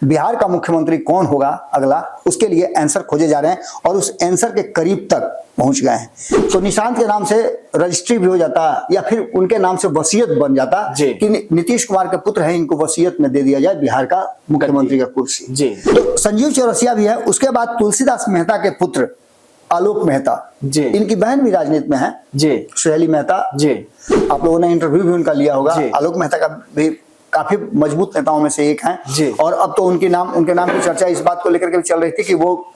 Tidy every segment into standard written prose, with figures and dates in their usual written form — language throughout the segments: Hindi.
बिहार का मुख्यमंत्री कौन होगा अगला, उसके लिए आंसर खोजे जा रहे हैं और उस आंसर के करीब तक पहुंच गए हैं। तो निशांत के नाम से रजिस्ट्री भी हो जाता या फिर उनके नाम से वसीयत बन जाता कि नीतीश कुमार के पुत्र हैं, इनको वसीयत में दे दिया जाए बिहार का मुख्यमंत्री का कुर्सी। तो संजीव चौरसिया भी है, उसके बाद तुलसीदास मेहता के पुत्र आलोक मेहता, इनकी बहन भी राजनीति में है सुहेली मेहता। आप लोगों ने इंटरव्यू भी उनका लिया होगा। आलोक मेहता का भी काफी मजबूत नेताओं में से एक हैं और अब तो उनके नाम की चर्चा इस बात को लेकर के भी चल रही थी कि वो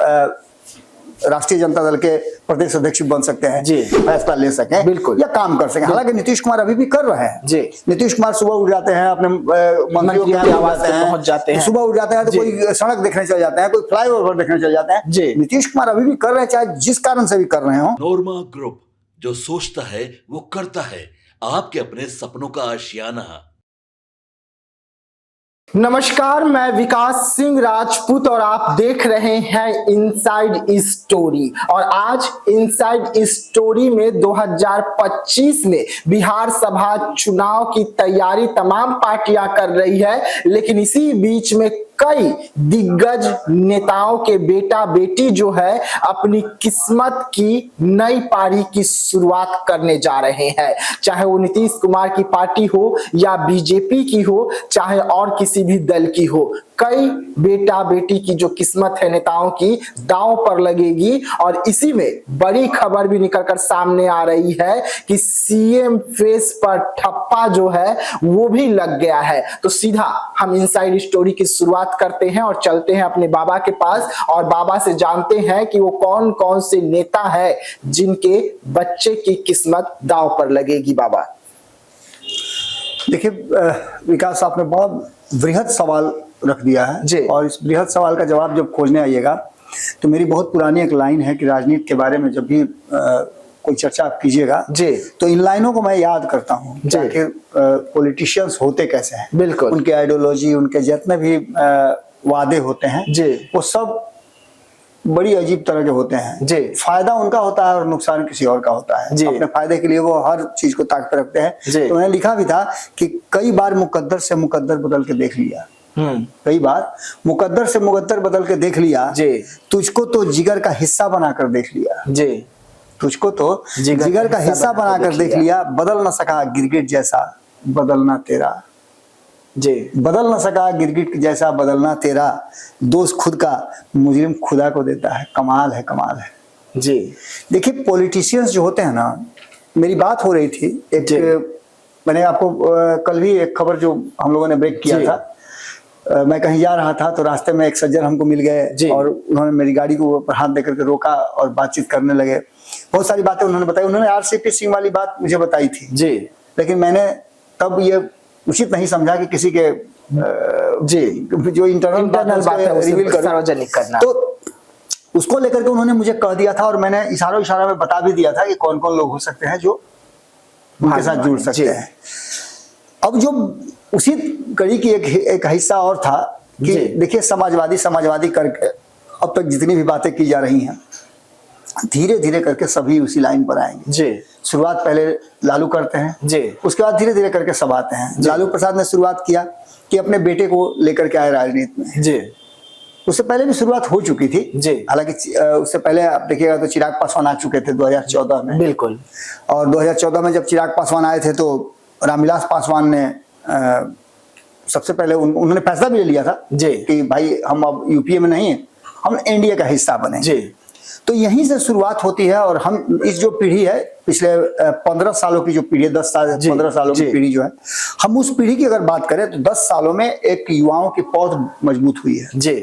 राष्ट्रीय जनता दल के प्रदेश अध्यक्ष बन सकते हैं, फैसला ले सकें, बिल्कुल, या काम कर सकें। हालांकि नीतीश कुमार अभी भी कर रहे हैं। नीतीश कुमार सुबह उठ जाते हैं, अपने मंत्रियों के आवास पहुंच जाते हैं, सुबह उठ जाते हैं तो कोई सड़क देखने चल जाते हैं, कोई फ्लाईओवर देखने चल जाते हैं। नीतीश कुमार अभी भी कर रहे हैं, चाहे जिस कारण से भी कर रहे हो। नोरमा ग्रुप, जो सोचता है वो करता है, आपके अपने सपनों का आशियाना। नमस्कार, मैं विकास सिंह राजपूत और आप देख रहे हैं इनसाइड स्टोरी। और आज इनसाइड स्टोरी में 2025 में बिहार सभा चुनाव की तैयारी तमाम पार्टियां कर रही है, लेकिन इसी बीच में कई दिग्गज नेताओं के बेटा बेटी जो है अपनी किस्मत की नई पारी की शुरुआत करने जा रहे हैं। चाहे वो नीतीश कुमार की पार्टी हो या बीजेपी की हो, चाहे और किसी भी दल की हो, कई बेटा बेटी की जो किस्मत है नेताओं की दांव पर लगेगी। और इसी में बड़ी खबर भी निकलकर सामने आ रही है कि सीएम फेस पर ठप्पा जो है वो भी लग गया है। तो सीधा हम इनसाइड स्टोरी की शुरुआत करते हैं और चलते हैं अपने बाबा के पास और बाबा से जानते हैं कि वो कौन कौन से नेता है जिनके बच्चे की किस्मत दांव पर लगेगी। बाबा देखिए विकास, आपने बहुत बृहद सवाल रख दिया है और इस बृहद सवाल का जवाब जब खोजने आइएगा तो मेरी बहुत पुरानी एक लाइन है कि राजनीति के बारे में जब भी कोई चर्चा आप कीजिएगा तो इन लाइनों को मैं याद करता हूँ कि आखिर पॉलिटिशियंस होते कैसे हैं, बिल्कुल, उनके आइडियोलॉजी, उनके जितने भी वादे होते हैं वो सब बड़ी अजीब तरह के होते हैं। फायदा उनका होता है और नुकसान किसी और का होता है। अपने फायदे के लिए वो हर चीज को ताक पे रखते हैं। तो मैंने लिखा भी था कि कई बार मुकद्दर से मुकद्दर बदल के देख लिया, कई बार मुकद्दर से मुकद्दर बदल के देख लिया, तुझको तो जिगर का हिस्सा बनाकर देख लिया, तुझको तो जिगर का हिस्सा बनाकर देख लिया, बदल न सका गिरगिट जैसा बदलना तेरा, बदल न सका गिरगिट जैसा बदलना तेरा, दोस्त खुद का मुजरिम खुदा को देता है, कमाल है कमाल है। देखिए पॉलिटिशियंस जो होते हैं ना, मेरी बात हो रही थी मैंने आपको कल भी एक खबर जो हम लोगों ने ब्रेक किया था, मैं कहीं जा रहा था तो रास्ते में एक सज्जन हमको मिल गए और उन्होंने मेरी गाड़ी को ऊपर हाथ देकर के रोका और बातचीत करने लगे। बहुत सारी बातें उन्होंने बताई, उन्होंने आरसीपी सिंह वाली बात मुझे बताई थी लेकिन मैंने तब ये उचित नहीं समझा कि किसी के जो इंटरनल बात है रिवील सार्वजनिक करना, तो उसको लेकर के उन्होंने मुझे कह दिया था और मैंने इशारा में बता भी दिया था कि कौन कौन लोग हो सकते हैं जो उनके साथ जुड़ सकते हैं। अब जो उसी कड़ी की एक हिस्सा और था कि देखिए समाजवादी करके अब तक जितनी भी बातें की जा रही हैं धीरे धीरे करके सभी उसी लाइन पर आएंगे। शुरुआत पहले लालू करते हैं, उसके बाद धीरे धीरे करके सब आते हैं। लालू प्रसाद ने शुरुआत किया कि अपने बेटे को लेकर के आए राजनीति में, उससे पहले भी शुरुआत हो चुकी थी। हालांकि उससे पहले आप देखिएगा तो चिराग पासवान आ चुके थे 2014 में, बिल्कुल, और 2014 में जब चिराग पासवान आए थे तो रामविलास पासवान ने सबसे पहले उन्होंने फैसला भी ले लिया था कि भाई हम अब यूपीए में नहीं है, हम एनडीए का हिस्सा बने। तो यहीं से शुरुआत होती है और हम इस जो पीढ़ी है पिछले 15 सालों की जो पीढ़ी है, 15 सालों की पीढ़ी जो है, हम उस पीढ़ी की अगर बात करें तो 10 सालों में एक युवाओं की पौध मजबूत हुई है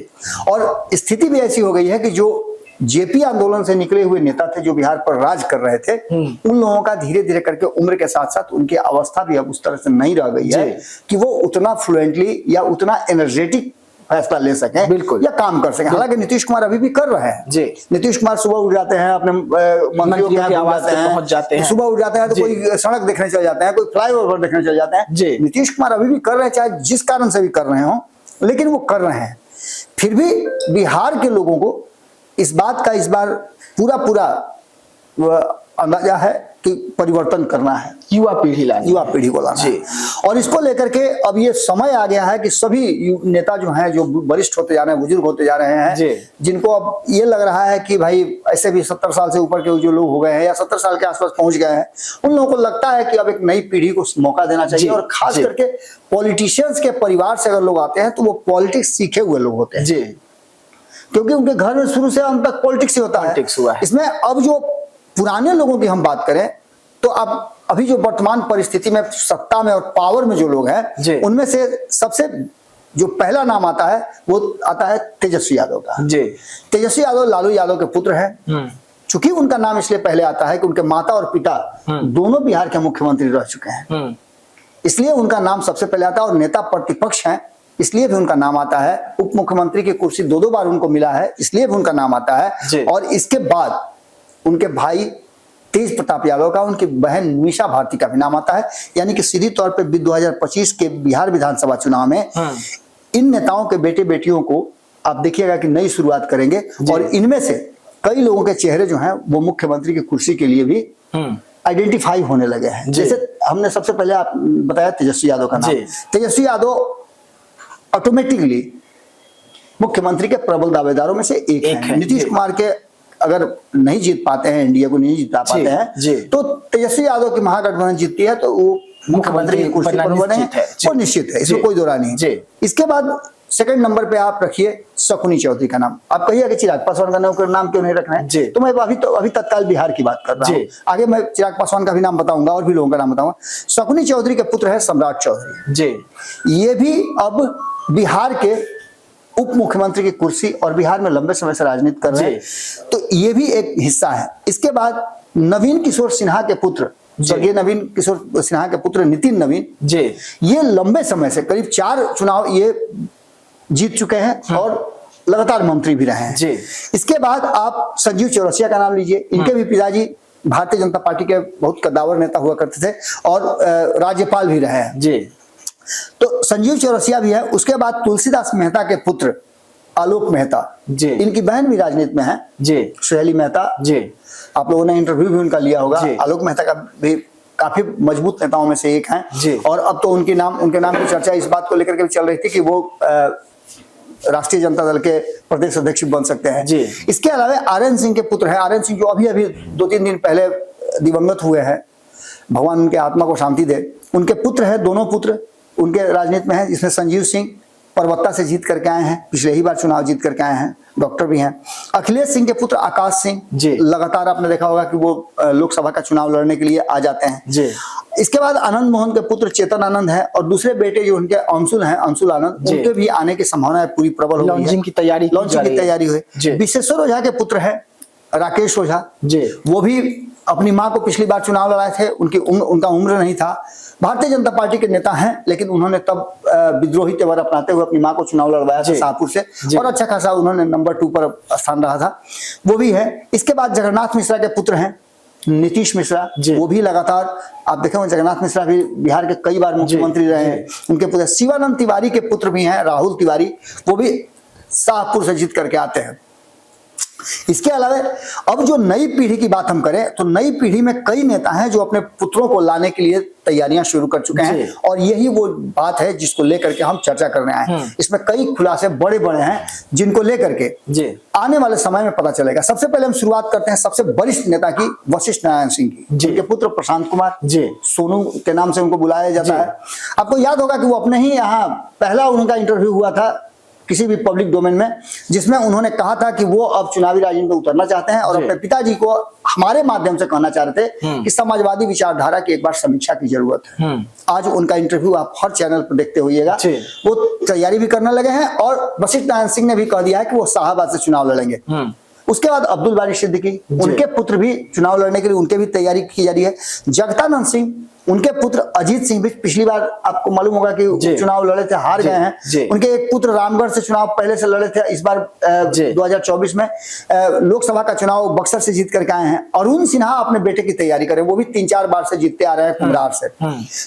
और स्थिति भी ऐसी हो गई है कि जो जेपी आंदोलन से निकले हुए नेता थे जो बिहार पर राज कर रहे थे, उन लोगों का धीरे धीरे करके उम्र के साथ साथ उनकी अवस्था भी अब उस तरह से नहीं रह गई है कि वो उतना फ्लुएंटली या उतना एनर्जेटिक फैसला ले सकें, बिल्कुल, या काम कर सकें। हालांकि नीतीश कुमार अभी भी कर रहे हैं। नीतीश कुमार सुबह उठ जाते हैं, अपने मंत्रियों के आवास पहुंच जाते हैं, सुबह उठ जाते हैं तो कोई सड़क देखने चल जाते हैं, कोई फ्लाईओवर देखने चल जाते हैं। नीतीश कुमार अभी भी कर रहे हैं, चाहे जिस कारण से भी कर रहे हो, लेकिन वो कर रहे हैं। फिर भी बिहार के लोगों को इस बात का इस बार पूरा अंदाजा है कि परिवर्तन करना है, युवा पीढ़ी लानी, युवा पीढ़ी को लाना है। और इसको लेकर के अब ये समय आ गया है कि सभी नेता जो हैं, जो वरिष्ठ होते जा रहे हैं, बुजुर्ग होते जा रहे हैं, जिनको अब ये लग रहा है कि भाई ऐसे भी 70 साल से ऊपर के जो लोग हो गए हैं या 70 साल के आसपास पहुंच गए हैं, उन लोगों को लगता है कि अब एक नई पीढ़ी को मौका देना चाहिए। और खास करके पॉलिटिशियंस के परिवार से अगर लोग आते हैं तो वो पॉलिटिक्स सीखे हुए लोग होते हैं, क्योंकि उनके घर में शुरू से अंत तक पॉलिटिक्स ही होता है। इसमें अब जो पुराने लोगों की हम बात करें तो अब अभी जो वर्तमान परिस्थिति में सत्ता में और पावर में जो लोग हैं, उनमें से सबसे जो पहला नाम आता है वो आता है तेजस्वी यादव का। तेजस्वी यादव लालू यादव के पुत्र हैं। चूंकि उनका नाम इसलिए पहले आता है कि उनके माता और पिता दोनों बिहार के मुख्यमंत्री रह चुके हैं, इसलिए उनका नाम सबसे पहले आता है। और नेता प्रतिपक्ष हैं, इसलिए भी उनका नाम आता है। उप मुख्यमंत्री की कुर्सी 2-2 बार उनको मिला है, इसलिए भी उनका नाम आता है। और इसके बाद उनके भाई तेज प्रताप यादव का, उनकी बहन मीसा भारती का भी नाम आता है। यानी कि सीधी तौर पे 2025 के बिहार विधानसभा चुनाव में इन नेताओं के बेटे बेटियों को आप देखिएगा कि नई शुरुआत करेंगे। और इनमें से कई लोगों के चेहरे जो हैं वो मुख्यमंत्री की कुर्सी के लिए भी आइडेंटिफाई होने लगे हैं। जैसे हमने सबसे पहले आप बताया तेजस्वी यादव का नाम। तेजस्वी यादव ऑटोमेटिकली मुख्यमंत्री के प्रबल दावेदारों में से एक है। नीतीश कुमार के अगर नहीं जीत पाते हैं, एनडीए को नहीं जिता पाते हैं, तो तेजस्वी यादव की महागठबंधन जीतती है तो वो मुख्यमंत्री की कुर्सी पर बने वो निश्चित है, इसमें कोई दो राय नहीं। इसके बाद सेकंड नंबर पे आप रखिए शकुनी चौधरी का नाम। आप कहिए कि चिराग पासवान का नाम क्यों नहीं रखना है, तो मैं अभी तत्काल बिहार की बात कर रहा हूँ। आगे मैं चिराग पासवान का भी नाम बताऊंगा और भी लोगों का नाम बताऊंगा। शकुनी चौधरी के पुत्र है सम्राट चौधरी। ये भी अब बिहार के उप मुख्यमंत्री की कुर्सी और बिहार में लंबे समय से राजनीति कर रहे हैं, तो ये भी एक हिस्सा है। इसके बाद नवीन किशोर सिन्हा के पुत्र, स्वर्गीय नवीन किशोर सिन्हा के पुत्र नितिन नवीन, ये लंबे समय से करीब 4 चुनाव ये जीत चुके हैं और लगातार मंत्री भी रहे हैं। इसके बाद आप संजीव चौरसिया का नाम लीजिए। इनके भी पिताजी भारतीय जनता पार्टी के बहुत कद्दावर नेता हुआ करते थे और राज्यपाल भी रहे हैं। तो संजीव चौरसिया भी है। उसके बाद तुलसीदास मेहता के पुत्र आलोक मेहता, इनकी बहन भी राजनीति में है, सुहेली मेहता। आप लोगों ने इंटरव्यू भी उनका लिया होगा। आलोक मेहता का भी काफी मजबूत नेताओं में से एक हैं। और अब तो उनके नाम की चर्चा इस बात को लेकर के भी चल रही थी कि वो राष्ट्रीय जनता दल के प्रदेश अध्यक्ष बन सकते हैं। इसके अलावा आर्यन सिंह के पुत्र हैं। आर्यन सिंह जो अभी 2-3 दिन पहले दिवंगत हुए हैं, भगवान उनके आत्मा को शांति दे। उनके पुत्र है, दोनों पुत्र उनके राजनीति में है, जिसमें संजीव सिंह परबत्ता से जीत करके आए हैं, पिछले ही बार चुनाव जीत करके आए हैं, डॉक्टर भी हैं। अखिलेश सिंह के पुत्र आकाश सिंह, लगातार आपने देखा होगा कि वो लोकसभा का चुनाव लड़ने के लिए आ जाते हैं। इसके बाद आनंद मोहन के पुत्र चेतन आनंद है और दूसरे बेटे जो उनके अंशुल हैं, अंशुल आनंद, उनके भी आने की संभावना पूरी प्रबल हो गई है। लॉन्चिंग की तैयारी हुई। विश्वेश्वर ओझा के पुत्र है राकेश ओझा, वो भी अपनी मां को पिछली बार चुनाव लड़ाए थे, उनका उम्र नहीं था। भारतीय जनता पार्टी के नेता हैं, लेकिन उन्होंने तब विद्रोही तेवर अपनाते हुए अपनी मां को चुनाव लड़वाया था शाहपुर से और अच्छा खासा उन्होंने नंबर 2 पर स्थान रहा था, वो भी है। इसके बाद जगन्नाथ मिश्रा के पुत्र हैं नीतीश मिश्रा, वो भी लगातार आप देखें जगन्नाथ मिश्रा भी बिहार के कई बार मुख्यमंत्री रहे हैं। उनके पुत्र शिवानंद तिवारी के पुत्र भी हैं राहुल तिवारी, वो भी शाहपुर से जीत करके आते हैं। इसके अलावा अब जो नई पीढ़ी की बात हम करें तो नई पीढ़ी में कई नेता हैं जो अपने पुत्रों को लाने के लिए तैयारियां शुरू कर चुके हैं और यही वो बात है जिसको लेकर के हम चर्चा करने आए हैं। इसमें कई खुलासे बड़े बड़े हैं जिनको लेकर के आने वाले समय में पता चलेगा। सबसे पहले हम शुरुआत करते हैं सबसे वरिष्ठ नेता की, वशिष्ठ नारायण सिंह की, जिनके पुत्र प्रशांत कुमार, सोनू के नाम से उनको बुलाया जाता है। आपको याद होगा कि वो अपने ही यहाँ पहला उनका इंटरव्यू हुआ था किसी भी पब्लिक डोमेन में, जिसमें उन्होंने कहा था कि वो अब चुनावी राजनीति में उतरना चाहते हैं और अपने पिताजी को हमारे माध्यम से कहना चाह रहे थे कि समाजवादी विचारधारा की एक बार समीक्षा की जरूरत है। आज उनका इंटरव्यू आप हर चैनल पर देखते होइएगा, वो तैयारी भी करने लगे हैं और वशिष्ठ नारायण सिंह ने भी कह दिया है कि वो शाहबाद से चुनाव लड़ेंगे। उसके बाद अब्दुल बारी सिद्दीकी, उनके पुत्र भी चुनाव लड़ने के लिए उनके भी तैयारी की जा रही है। जगदानंद सिंह उनके पुत्र अजीत सिंह भी पिछली बार आपको मालूम होगा कि चुनाव लड़े थे, हार गए हैं। उनके एक पुत्र रामगढ़ से चुनाव पहले से लड़े थे, इस बार 2024 में लोकसभा का चुनाव बक्सर से जीत करके आए हैं। अरुण सिन्हा अपने बेटे की तैयारी कर रहे हैं, वो भी 3-4 बार से जीतते आ रहे हैं कुम्हरार से,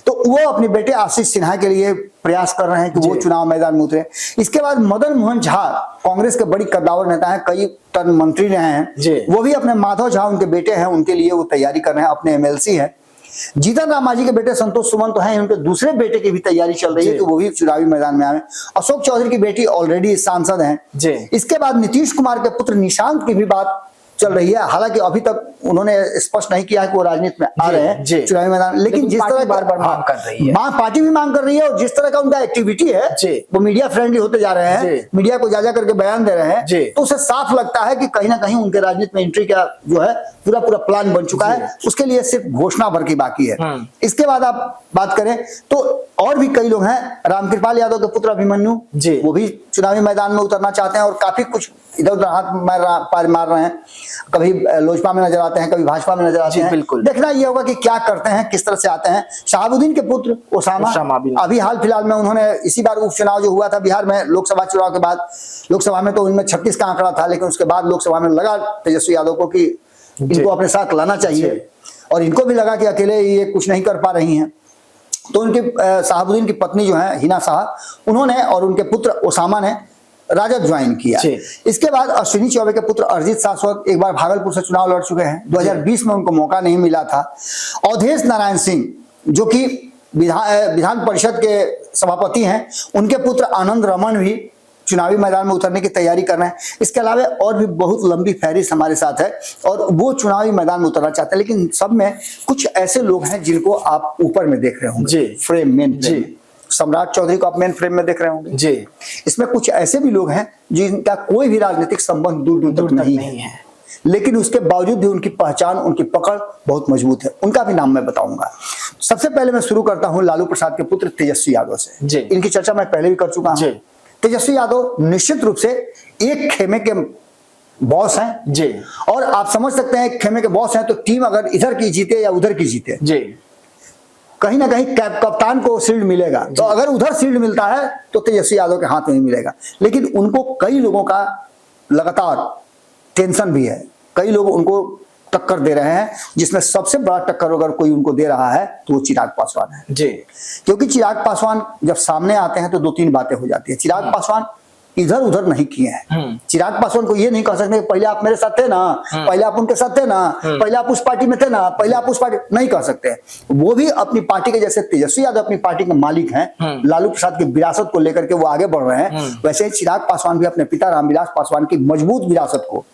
तो वो अपने बेटे आशीष सिन्हा के लिए प्रयास कर रहे हैं कि वो चुनाव मैदान में उतरे। इसके बाद मदन मोहन झा कांग्रेस के बड़ी कद्दावर नेता हैं, कई टर्म मंत्री रहे हैं, वो भी अपने माधव झा उनके बेटे हैं, उनके लिए वो तैयारी कर रहे हैं, अपने एमएलसी है। जीतन राम मांझी के बेटे संतोष सुमन तो हैं, उनके दूसरे बेटे की भी तैयारी चल रही है कि वो भी चुनावी मैदान में आए। अशोक चौधरी की बेटी ऑलरेडी सांसद हैं। इसके बाद नीतीश कुमार के पुत्र निशांत की भी बात चल रही है, हालांकि अभी तक उन्होंने स्पष्ट नहीं किया है कि वो राजनीति में आ रहे हैं चुनावी मैदान, लेकिन जिस तरह बार-बार मांग कर रही है, पार्टी भी मांग कर रही है, और जिस तरह का उनका एक्टिविटी है वो मीडिया फ्रेंडली होते जा रहे हैं, मीडिया को जा करके बयान दे रहे हैं, तो उसे साफ लगता है कि कहीं ना कहीं उनके राजनीति में एंट्री का जो है पूरा प्लान बन चुका है, उसके लिए सिर्फ घोषणा भर की बाकी है। इसके बाद आप बात करें तो और भी कई लोग हैं, रामकृपाल यादव के पुत्र अभिमन्यु वो भी चुनावी मैदान में उतरना चाहते हैं और काफी कुछ इधर उधर हाथ मार रहे हैं, कभी लोजपा में नजर आते हैं, कभी भाजपा में नजर आते हैं। बिल्कुल देखना ये होगा कि क्या करते हैं, किस तरह से आते हैं। शहाबुद्दीन के पुत्र ओसामा अभी हाल फिलहाल में उन्होंने इसी बार उपचुनाव जो हुआ था बिहार में लोकसभा चुनाव के बाद, लोकसभा में तो उनमें 36 का आंकड़ा था, लेकिन उसके बाद लोकसभा में लगा तेजस्वी यादव को कि इनको अपने साथ लाना चाहिए, और इनको भी लगा कि अकेले ये कुछ नहीं कर पा रही हैं, तो उनके शहाबुद्दीन की पत्नी जो है हिना शाह, उन्होंने और उनके पुत्र ओसामा ने राजद ज्वाइन किया। इसके बाद अश्विनी चौबे के पुत्र अरिजीत शाश्वत एक बार भागलपुर से चुनाव लड़ चुके हैं, 2020 में उनको मौका नहीं मिला था। अवधेश नारायण सिंह जो कि विधान परिषद के सभापति हैं, उनके पुत्र आनंद रमन भी चुनावी मैदान में उतरने की तैयारी कर रहे हैं। इसके अलावा और भी बहुत लंबी फहरिस्त हमारे साथ है और वो चुनावी मैदान में उतरना चाहते हैं, लेकिन सब में कुछ ऐसे लोग हैं जिनको आप ऊपर में देख रहे होंगे फ्रेम में। सम्राट चौधरी को आप मेन फ्रेम में देख रहे होंगे जी। इसमें कुछ ऐसे भी लोग हैं जिनका कोई भी राजनीतिक संबंध दूर दूर तक नहीं है, लेकिन उसके बावजूद भी उनकी पहचान, उनकी पकड़ बहुत मजबूत है। उनका भी नाम मैं बताऊंगा। सबसे पहले मैं शुरू करता हूं लालू प्रसाद के पुत्र तेजस्वी यादव से। इनकी चर्चा मैं पहले भी कर चुका हूं। तेजस्वी यादव निश्चित रूप से एक खेमे के बॉस हैं जी, और आप समझ सकते हैं खेमे के बॉस हैं तो टीम अगर इधर की जीते या उधर की जीते जी, कहीं ना कहीं कप्तान को शील्ड मिलेगा। तो अगर उधर शील्ड मिलता है तो तेजस्वी यादव के हाथ में नहीं मिलेगा, लेकिन उनको कई लोगों का लगातार टेंशन भी है, कई लोग उनको टक्कर दे रहे हैं, जिसमें सबसे बड़ा टक्कर अगर कोई उनको दे रहा है तो वो चिराग पासवान है जी। क्योंकि चिराग पासवान जब सामने आते हैं तो 2-3 बातें हो जाती है। चिराग पासवान इधर उधर नहीं किए हैं। चिराग पासवान को ये नहीं कह सकते पहले आप मेरे साथ थे ना, पहले आप उनके साथ थे ना, पहले आप उस पार्टी में थे ना, पहले आप उस पार्टी नहीं कह सकते। वो भी अपनी पार्टी के, जैसे तेजस्वी यादव अपनी पार्टी के मालिक हैं, लालू प्रसाद की विरासत को लेकर के वो आगे बढ़ रहे हैं, वैसे चिराग पासवान भी अपने पिता रामविलास पासवान की मजबूत विरासत को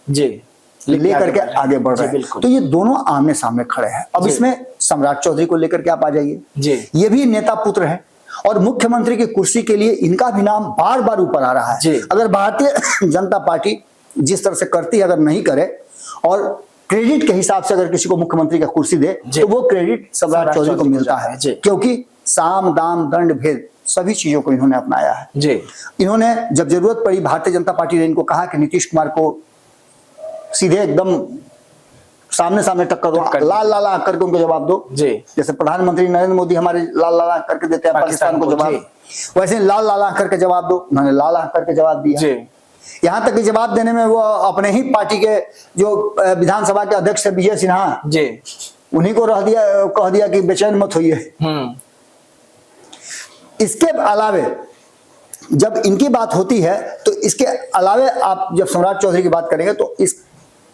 लेकर के आगे बढ़ रहे हैं। तो ये दोनों आमने सामने खड़े हैं। अब इसमें सम्राट चौधरी को लेकर के आप आ जाइए, ये भी नेता पुत्र है और मुख्यमंत्री की कुर्सी के लिए इनका भी नाम बार बार ऊपर आ रहा है। अगर भारतीय जनता पार्टी जिस तरह से करती है, अगर नहीं करे और क्रेडिट के हिसाब से अगर किसी को मुख्यमंत्री का कुर्सी दे तो वो क्रेडिट सम्राट चौधरी को मिलता है, क्योंकि साम दाम दंड भेद सभी चीजों को इन्होंने अपनाया है। इन्होंने जब जरूरत पड़ी, भारतीय जनता पार्टी ने इनको कहा कि नीतीश कुमार को सीधे एकदम सामने सामने टक्कर दो, लाल लाला करके उनको जवाब दो जी। जैसे प्रधानमंत्री नरेंद्र मोदी हमारे लाल लाला करके देते हैं पाकिस्तान को जवाब, वैसे लाल लाला करके जवाब दो, उन्होंने लाला करके जवाब दिया जी। यहाँ तक कि जवाब देने में वो अपने ही पार्टी के जो विधानसभा के अध्यक्ष है विजय सिन्हा जी, उन्हीं को कह दिया कि बेचैन मत होइए। इसके अलावे जब इनकी बात होती है तो इसके अलावे आप जब सम्राट चौधरी की बात करेंगे तो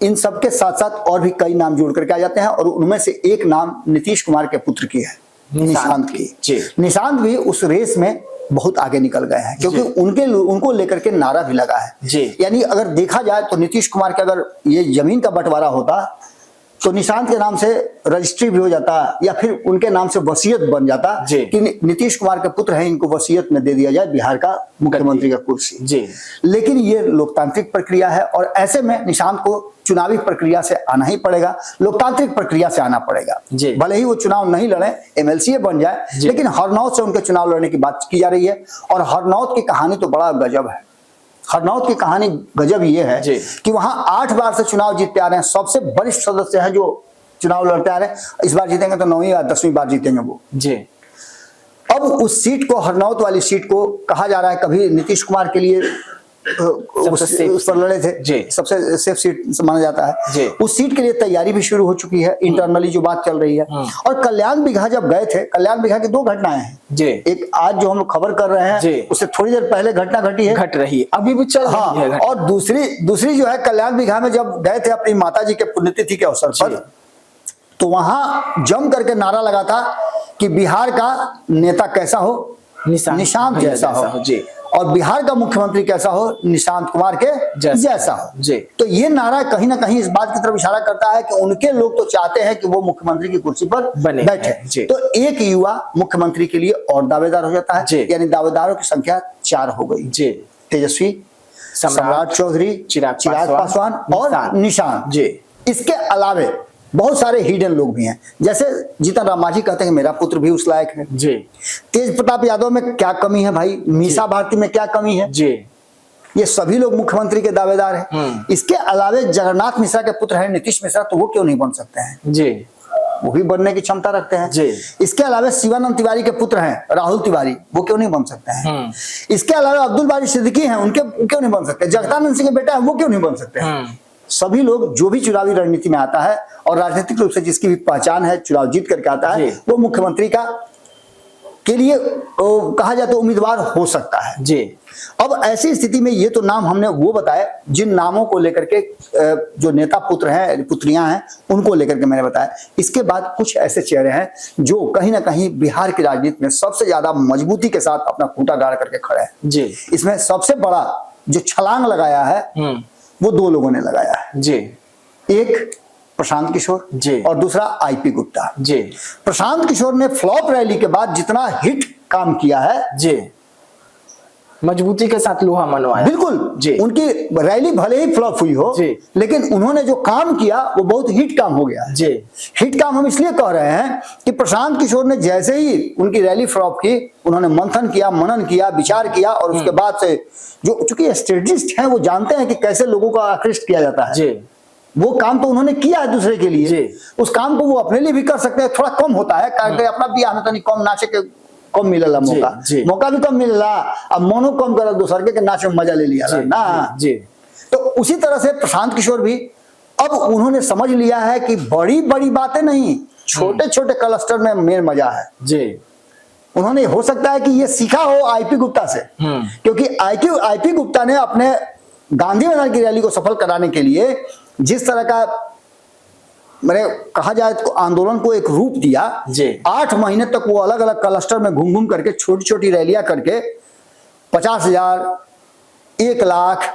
इन सब के साथ साथ और भी कई नाम जोड़ करके आ जाते हैं, और उनमें से एक नाम नीतीश कुमार के पुत्र की है, निशांत की। निशांत भी उस रेस में बहुत आगे निकल गए हैं, क्योंकि उनको लेकर के नारा भी लगा है। यानी अगर देखा जाए तो नीतीश कुमार के अगर ये जमीन का बंटवारा होता तो निशांत के नाम से रजिस्ट्री भी हो जाता, या फिर उनके नाम से वसीयत बन जाता कि नीतीश कुमार के पुत्र हैं, इनको वसीयत में दे दिया जाए बिहार का मुख्यमंत्री का कुर्सी जी। लेकिन ये लोकतांत्रिक प्रक्रिया है और ऐसे में निशांत को चुनावी प्रक्रिया से आना ही पड़ेगा, लोकतांत्रिक प्रक्रिया से आना पड़ेगा। भले ही वो चुनाव नहीं लड़े, एमएलसी बन जाए, लेकिन हरनौत से उनके चुनाव लड़ने की बात की जा रही है। और हरनौत की कहानी तो बड़ा गजब है। हरनौत की कहानी गजब ये है कि वहां 8 बार से चुनाव जीतते आ रहे हैं, सबसे वरिष्ठ सदस्य हैं जो चुनाव लड़ते आ रहे हैं, इस बार जीतेंगे तो 9वीं या 10वीं बार जीतेंगे वो जी। अब उस सीट को, हरनौत वाली सीट को कहा जा रहा है कभी नीतीश कुमार के लिए उस पर लड़े थे जी, सबसे सेफ सीट माना जाता है जी। उस सीट के लिए तैयारी भी शुरू हो चुकी है, इंटरनली जो बात चल रही है। और कल्याण बिघा जब गए थे, कल्याण बिघा की 2 घटनाएं हैं जी। एक आज जो हम लोग खबर कर रहे जी। हैं उससे थोड़ी देर पहले घटना घटी है, घट रही है, अभी भी चल रही है। हाँ, और दूसरी जो है कल्याण बिघा में जब गए थे अपनी माता जी के पुण्यतिथि के अवसर पर, तो वहां जम करके नारा लगा था कि बिहार का नेता कैसा हो, निशांत जैसा हो जी, और बिहार का मुख्यमंत्री कैसा हो, निशांत कुमार के जैसा हो जी। तो ये नारा कहीं ना कहीं इस बात की तरफ इशारा करता है कि उनके लोग तो चाहते हैं कि वो मुख्यमंत्री की कुर्सी पर बैठे। तो एक युवा मुख्यमंत्री के लिए और दावेदार हो जाता है, यानी दावेदारों की संख्या 4 हो गई जी। तेजस्वी, सम्राट चौधरी, चिराग पासवान और निशांत जी। इसके अलावे बहुत सारे हिडन लोग भी हैं, जैसे जीतन राम मांझी कहते हैं कि मेरा पुत्र भी उस लायक है जी। तेज प्रताप यादव में क्या कमी है भाई, मीसा भारती में क्या कमी है जी, ये सभी लोग मुख्यमंत्री के दावेदार हैं। इसके अलावे जगन्नाथ मिश्रा के पुत्र हैं नीतीश मिश्रा, तो वो क्यों नहीं बन सकते हैं जी, वो भी बनने की क्षमता रखते हैं जी। इसके अलावा शिवानंद तिवारी के पुत्र हैं राहुल तिवारी, वो क्यों नहीं बन सकते हैं। इसके अलावा अब्दुल बारी सिद्दीकी हैं, उनके क्यों नहीं बन सकते। जगदानंद सिंह के बेटा है, वो क्यों नहीं बन सकते हैं। सभी लोग जो भी चुनावी रणनीति में आता है और राजनीतिक रूप से जिसकी भी पहचान है, चुनाव जीत करके आता है, वो मुख्यमंत्री का के लिए कहा जाए तो उम्मीदवार हो सकता है जी। अब ऐसी स्थिति में ये तो नाम हमने वो बताए जिन नामों को लेकर के जो नेता पुत्र हैं, पुत्रियां हैं, उनको लेकर के मैंने बताया। इसके बाद कुछ ऐसे चेहरे हैं जो कहीं ना कहीं बिहार की राजनीति में सबसे ज्यादा मजबूती के साथ अपना खूंटा गाड़ करके खड़े हैं जी। इसमें सबसे बड़ा जो छलांग लगाया है वो 2 लोगों ने लगाया है जी। एक प्रशांत किशोर जी और दूसरा आईपी गुप्ता जी। प्रशांत किशोर ने फ्लॉप रैली के बाद जितना हिट काम किया है जी, मजबूती के साथ लोहा मनवाया, बिल्कुल जी। उनकी रैली भले ही फ्लॉप हुई हो जी, लेकिन उन्होंने जो काम किया वो बहुत हिट काम हो गया जी। हिट काम हम इसलिए कह रहे हैं कि प्रशांत किशोर ने जैसे ही उनकी रैली फ्लॉप की, उन्होंने मंथन किया, मनन किया, विचार किया और उसके बाद से जो चूंकि स्ट्रेटेजिस्ट हैं वो जानते हैं कि कैसे लोगों को आकृष्ट किया जाता है जी। वो काम तो उन्होंने किया है दूसरे के लिए, उस काम को वो अपने लिए भी कर सकते हैं। थोड़ा कम होता है कारण अपना भी आने तो नहीं कम नाचे के कम मिलेला मौका भी कम मिलेला, अब मोनो कम कर दूसर के नाच में मजा ले लिया ना जी। तो उसी तरह से प्रशांत किशोर भी अब उन्होंने समझ लिया है कि बड़ी बड़ी बातें नहीं, छोटे छोटे क्लस्टर में मेन मजा है जी। उन्होंने हो सकता है कि ये सीखा हो आईपी गुप्ता से, क्योंकि आईपी गुप्ता ने अपने गांधी मैदान की रैली को सफल कराने के लिए जिस तरह का मैंने कहा जाए तो आंदोलन को एक रूप दिया जी। 8 महीने तक वो अलग अलग क्लस्टर में घूम घूम करके छोटी छोटी रैलियां करके 50,000, 1 लाख,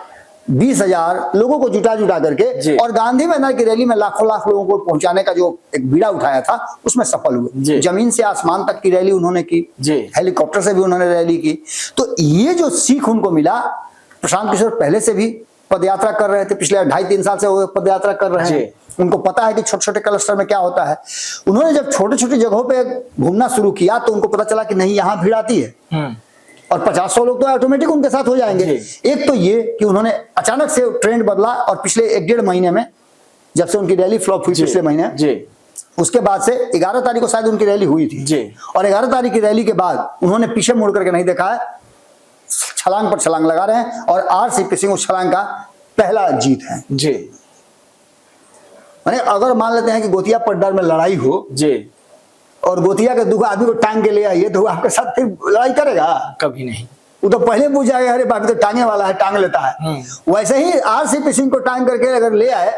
20,000 लोगों को जुटा करके और गांधी मैदान की रैली में लाखों लाख लोगों को पहुंचाने का जो एक बीड़ा उठाया था उसमें सफल हुए। जमीन से आसमान तक की रैली उन्होंने की, हेलीकॉप्टर से भी उन्होंने रैली की। तो ये जो सीख उनको मिला, प्रशांत किशोर पहले से भी पदयात्रा कर रहे थे, पिछले 2.5-3 साल से वो पदयात्रा कर रहे हैं, उनको पता है कि छोटे छोटे क्लस्टर में क्या होता है। उन्होंने जब छोटे छोटे जगहों पे घूमना शुरू किया तो उनको पता चला कि नहीं यहाँ भीड़ आती है और 50-100 लोग तो ऑटोमेटिक उनके साथ हो जाएंगे। एक तो ये कि उन्होंने अचानक से ट्रेंड बदला और पिछले 1-1.5 महीने में जब से उनकी रैली फ्लॉप हुई पिछले महीने, उसके बाद से 11 तारीख को शायद उनकी रैली हुई थी और 11 तारीख की रैली के बाद उन्होंने पीछे मुड़ करके नहीं देखा है, छलांग पर छलांग लगा रहे हैं और आरसीपी सिंह उस छलांग का पहला जीत है जी। माने अगर मान लेते हैं कि गोतिया पट्टार में लड़ाई हो जी और गोतिया के 2 आदमी को टांग के ले आइए तो आपके साथ फिर लड़ाई करेगा? कभी नहीं। वो तो पहले पूछ जाएगा अरे बाप तो टांगे वाला है, टांग लेता है। वैसे ही आरसीपी सिंह को टांग करके अगर ले आए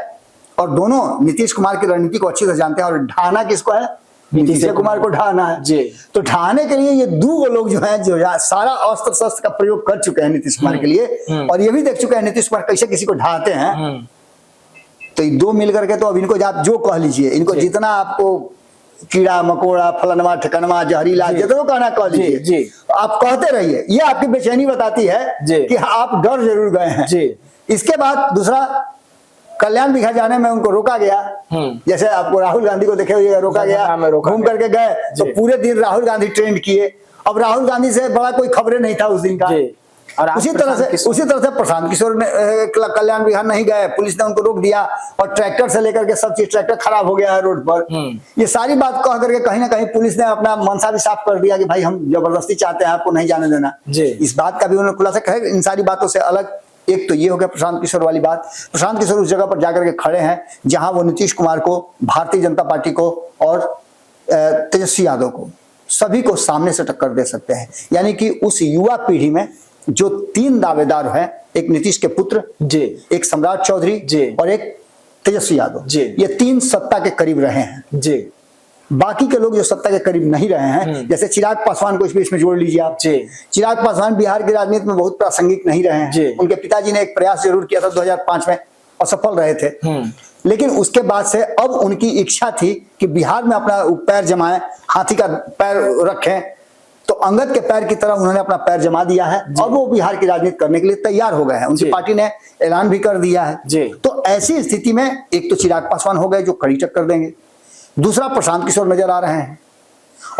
और दोनों नीतीश कुमार की रणनीति को अच्छी तरह जानते हैं और ढाना किसको है? नीतीश कुमार को ढाना है जी। तो ढाने के लिए ये 2 लोग जो हैं जो सारा अस्त्र शस्त्र का प्रयोग कर चुके हैं नीतीश कुमार के लिए और ये भी देख चुके हैं नीतीश कुमार कैसे किसी को ढाते हैं। तो ये 2 मिल करके तो अब इनको आप जो कह लीजिए, इनको जितना आपको कीड़ा मकोड़ा फलनवा ठिकनवा जहरीला जितना कहना कह लीजिए, आप कहते रहिए। ये आपकी बेचैनी बताती है कि आप डर जरूर गए हैं। इसके बाद दूसरा, कल्याण बिघा जाने में उनको रोका गया, जैसे आपको राहुल गांधी को देखे हुए रोका गया, घूम करके गए तो पूरे दिन राहुल गांधी ट्रेंड किए। अब राहुल गांधी से बड़ा कोई खबरें नहीं था उस दिन का, और आज उसी तरह से प्रशांत किशोर ने कल्याण विहार नहीं गए, पुलिस ने उनको रोक दिया और ट्रैक्टर से लेकर के सब चीज, ट्रैक्टर खराब हो गया है रोड पर। ये सारी बात कह करके कहीं ना कहीं पुलिस ने अपना मनसा भी साफ कर दिया कि भाई हम जबरदस्ती चाहते हैं, आपको नहीं जाने देना। इस बात का भी उन्होंने खुलासा किया। इन सारी बातों से अलग एक तो ये हो गया प्रशांत किशोर वाली बात। प्रशांत किशोर उस जगह पर जाकर के खड़े हैं जहां वो नीतीश कुमार को, भारतीय जनता पार्टी को और तेजस्वी यादव को, सभी को सामने से टक्कर दे सकते हैं। यानी कि उस युवा पीढ़ी में जो 3 दावेदार हैं, एक नीतीश के पुत्र जी, एक सम्राट चौधरी जी और एक तेजस्वी यादव जी, ये 3 सत्ता के करीब रहे हैं जी। बाकी के लोग जो सत्ता के करीब नहीं रहे हैं, जैसे चिराग पासवान को इसमें जोड़ लीजिए आप जी। चिराग पासवान बिहार की राजनीति में बहुत प्रासंगिक नहीं रहे हैं। उनके पिताजी ने एक प्रयास जरूर किया था 2005 में, असफल रहे थे, लेकिन उसके बाद से अब उनकी इच्छा थी कि बिहार में अपना पैर जमाएं, हाथी का पैर रखें, तो अंगद के पैर की तरह उन्होंने अपना पैर जमा दिया है। अब वो बिहार की राजनीति करने के लिए तैयार हो गए हैं, उनकी पार्टी ने ऐलान भी कर दिया है। तो ऐसी स्थिति में एक तो चिराग पासवान हो गए जो कड़ी टक्कर देंगे, दूसरा प्रशांत किशोर नजर आ रहे हैं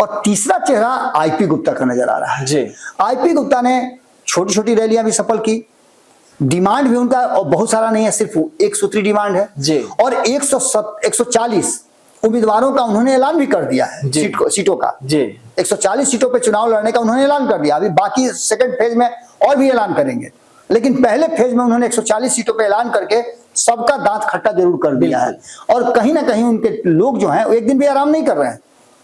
और तीसरा चेहरा आईपी गुप्ता का नजर आ रहा है जी। आईपी गुप्ता ने छोटी छोटी रैलियां भी सफल की, डिमांड भी उनका और बहुत सारा नहीं है, सिर्फ एक सूत्री डिमांड है जी। और 140 उम्मीदवारों का उन्होंने ऐलान भी कर दिया है, सीटों का जी। 140 सीटों पे चुनाव लड़ने का उन्होंने ऐलान कर दिया। अभी बाकी सेकंड फेज में और भी ऐलान करेंगे, लेकिन पहले फेज में उन्होंने 140 सीटों पे ऐलान करके सबका दांत खट्टा जरूर कर दिया है। और कहीं ना कहीं उनके लोग जो हैं वो एक दिन भी आराम नहीं कर रहे हैं,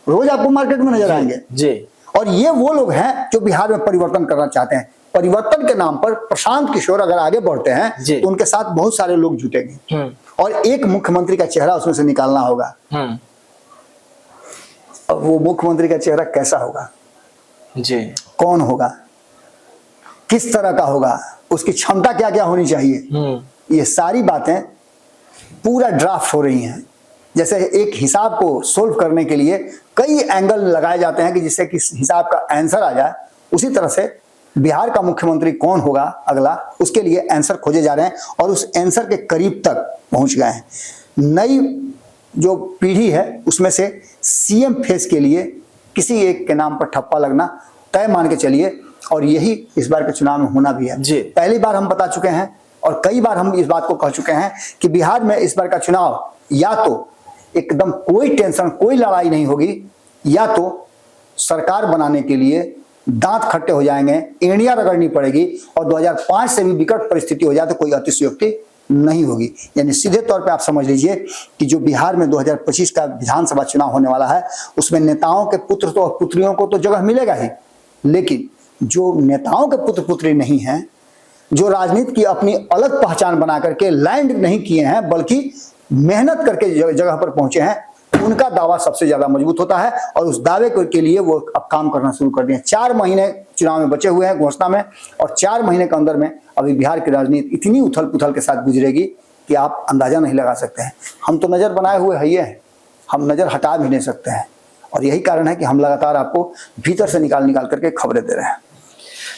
रोज आपको मार्केट में नजर आएंगे जी। और ये वो लोग हैं जो बिहार में परिवर्तन करना चाहते हैं। परिवर्तन के नाम पर प्रशांत किशोर अगर आगे बढ़ते हैं तो उनके साथ बहुत सारे लोग जुटेंगे और एक मुख्यमंत्री का चेहरा उसमें से निकालना होगा। अब वो मुख्यमंत्री का चेहरा कैसा होगा जी, कौन होगा, किस तरह का होगा, उसकी क्षमता क्या क्या होनी चाहिए, ये सारी बातें पूरा ड्राफ्ट हो रही हैं। जैसे एक हिसाब को सोल्व करने के लिए कई एंगल लगाए जाते हैं कि जिससे कि हिसाब का आंसर आ जाए, उसी तरह से बिहार का मुख्यमंत्री कौन होगा अगला, उसके लिए आंसर खोजे जा रहे हैं और उस आंसर के करीब तक पहुंच गए हैं। नई जो पीढ़ी है उसमें से सीएम फेस के लिए किसी एक के नाम पर ठप्पा लगना तय मान के चलिए, और यही इस बार के चुनाव में होना भी है जी। पहली बार हम बता चुके हैं और कई बार हम इस बात को कह चुके हैं कि बिहार में इस बार का चुनाव या तो एकदम कोई टेंशन, कोई लड़ाई नहीं होगी, या तो सरकार बनाने के लिए दांत खट्टे हो जाएंगे, एड़ियां रगड़नी पड़ेगी और 2005 से भी विकट परिस्थिति हो जाए तो कोई अतिशयोक्ति नहीं होगी। यानी सीधे तौर पे आप समझ लीजिए कि जो बिहार में 2025 का विधानसभा चुनाव होने वाला है उसमें नेताओं के पुत्र तो और पुत्रियों को तो जगह मिलेगा ही, लेकिन जो नेताओं के पुत्र पुत्री नहीं हैं, जो राजनीति की अपनी अलग पहचान बना करके लैंड नहीं किए हैं बल्कि मेहनत करके जगह पर पहुंचे हैं, उनका दावा सबसे ज्यादा मजबूत होता है और उस दावे के लिए वो अब काम करना शुरू कर दिए। 4 महीने चुनाव में बचे हुए हैं घोषणा में, और 4 महीने के अंदर में अभी बिहार की राजनीति इतनी उथल पुथल के साथ गुजरेगी कि आप अंदाजा नहीं लगा सकते हैं। हम तो नजर बनाए हुए है, ये हम नजर हटा भी नहीं सकते हैं, और यही कारण है कि हम लगातार आपको भीतर से निकाल करके खबरें दे रहे हैं।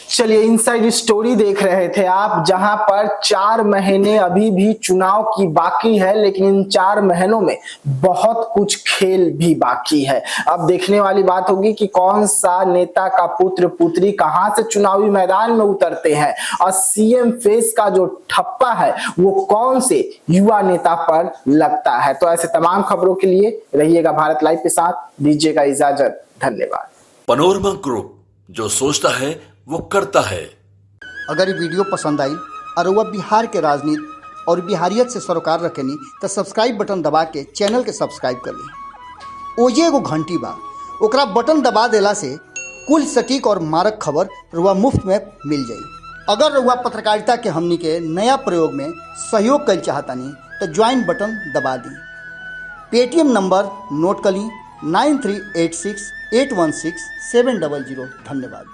चलिए, इनसाइड स्टोरी देख रहे थे आप, जहां पर 4 महीने अभी भी चुनाव की बाकी है, लेकिन इन 4 महीनों में बहुत कुछ खेल भी बाकी है। अब देखने वाली बात होगी कि कौन सा नेता का पुत्र पुत्री कहां से चुनावी मैदान में उतरते हैं और सीएम फेस का जो ठप्पा है वो कौन से युवा नेता पर लगता है। तो ऐसे तमाम खबरों के लिए रहिएगा भारत लाइव के साथ, दीजिएगा इजाजत, धन्यवाद। पनोरमा ग्रुप, जो सोचता है वो करता है। अगर ये वीडियो पसंद आई और वह बिहार के राजनीति और बिहारियत से सरोकार रखेनी तो सब्सक्राइब बटन दबा के चैनल के सब्सक्राइब कर ली। ओजे एगो घंटी बा, ओकरा बटन दबा देला से कुल सटीक और मारक खबर रुआ मुफ्त में मिल जाई। अगर रुआ पत्रकारिता के हमनी के नया प्रयोग में सहयोग कर चाहतानी तो ज्वाइन बटन दबा दी। पेटीएम नंबर नोट कर ली 9386816700। धन्यवाद।